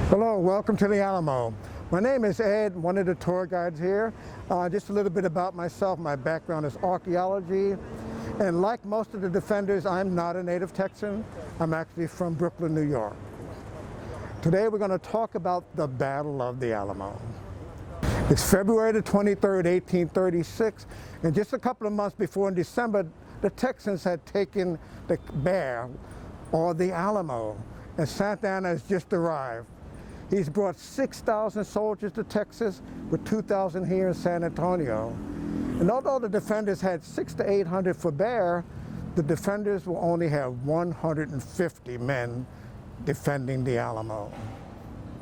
Hello, welcome to the Alamo. My name is Ed, one of the tour guides here. Just a little bit about myself. My background is archaeology, and like most of the defenders, I'm not a native Texan. I'm actually from Brooklyn, New York. Today we're going to talk about the Battle of the Alamo. It's February the 23rd, 1836, and just a couple of months before, in December, the Texans had taken the bear, or the Alamo, and Santa Anna has just arrived. He's brought 6,000 soldiers to Texas, with 2,000 here in San Antonio. And although the defenders had 600 to 800 for bear, the defenders will only have 150 men defending the Alamo.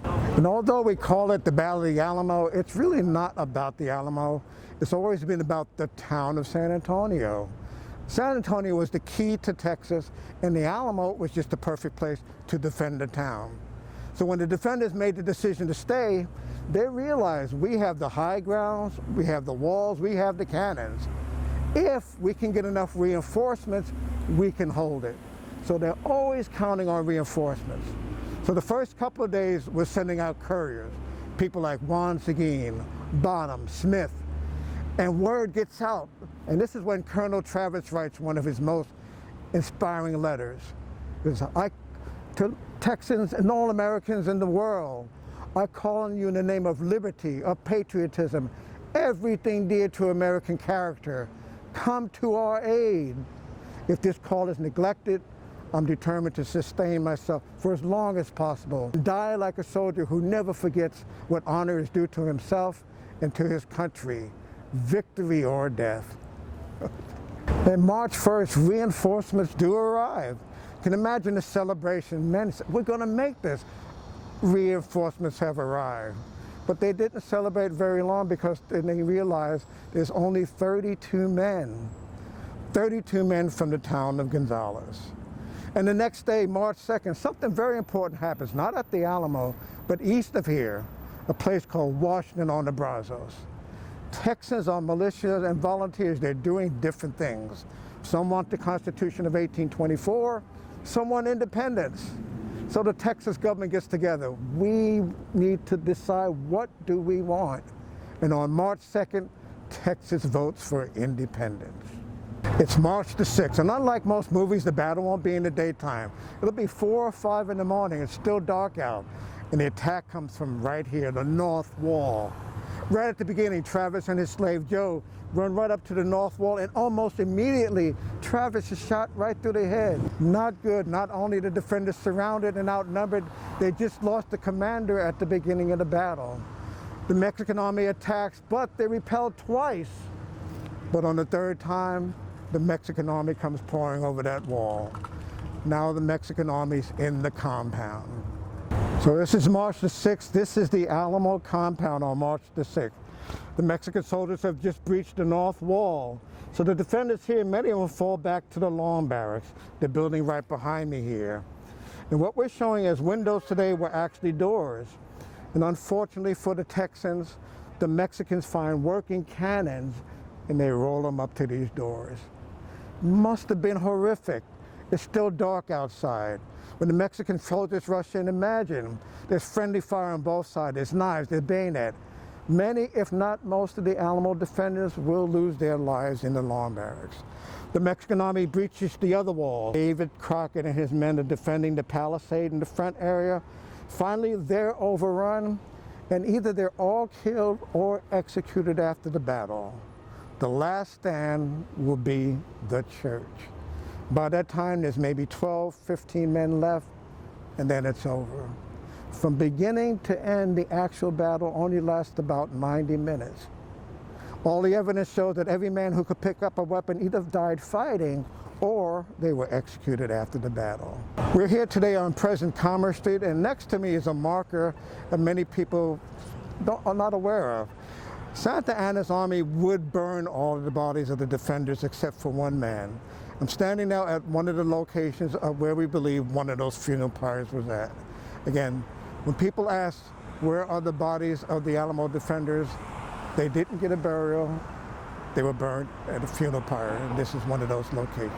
And although we call it the Battle of the Alamo, it's really not about the Alamo. It's always been about the town of San Antonio. San Antonio was the key to Texas, and the Alamo was just the perfect place to defend the town. So when the defenders made the decision to stay, they realized we have the high grounds, we have the walls, we have the cannons. If we can get enough reinforcements, we can hold it. So they're always counting on reinforcements. So the first couple of days we're sending out couriers, people like Juan Seguin, Bonham, Smith, and word gets out. And this is when Colonel Travis writes one of his most inspiring letters. To Texans and all Americans in the world, I call on you in the name of liberty, of patriotism, everything dear to American character. Come to our aid. If this call is neglected, I'm determined to sustain myself for as long as possible. Die like a soldier who never forgets what honor is due to himself and to his country. Victory or death. And March 1st, reinforcements do arrive. You can imagine the celebration. Men said, we're going to make this. Reinforcements have arrived. But they didn't celebrate very long because then they realized there's only 32 men. 32 men from the town of Gonzales. And the next day, March 2nd, something very important happens, not at the Alamo, but east of here, a place called Washington on the Brazos. Texans are militias and volunteers. They're doing different things. Some want the Constitution of 1824, some want independence. So the Texas government gets together. We need to decide, what do we want? And on March 2nd, Texas votes for independence. It's March the 6th, and unlike most movies, the battle won't be in the daytime. It'll be 4 or 5 in the morning. It's still dark out, and the attack comes from right here, the north wall. Right at the beginning, Travis and his slave Joe run right up to the north wall, and almost immediately, Travis is shot right through the head. Not good. Not only the defenders surrounded and outnumbered, they just lost the commander at the beginning of the battle. The Mexican army attacks, but they repelled twice. But on the third time, the Mexican army comes pouring over that wall. Now the Mexican army's in the compound. So this is March the 6th. This is the Alamo compound on March the 6th. The Mexican soldiers have just breached the north wall. So the defenders here, many of them fall back to the long barracks, the building right behind me here. And what we're showing as windows today were actually doors. And unfortunately for the Texans, the Mexicans find working cannons and they roll them up to these doors. Must have been horrific. It's still dark outside. When the Mexican soldiers rush in, imagine, there's friendly fire on both sides, there's knives, there's bayonet. Many, if not most of the Alamo defenders will lose their lives in the long barracks. The Mexican army breaches the other wall. David Crockett and his men are defending the palisade in the front area. Finally, they're overrun, and either they're all killed or executed after the battle. The last stand will be the church. By that time, there's maybe 12, 15 men left, and then it's over. From beginning to end, the actual battle only lasts about 90 minutes. All the evidence shows that every man who could pick up a weapon either died fighting or they were executed after the battle. We're here today on President Commerce Street, and next to me is a marker that many people are not aware of. Santa Anna's army would burn all of the bodies of the defenders except for one man. I'm standing now at one of the locations of where we believe one of those funeral pyres was at. Again, when people ask where are the bodies of the Alamo defenders, they didn't get a burial. They were burned at a funeral pyre, and this is one of those locations.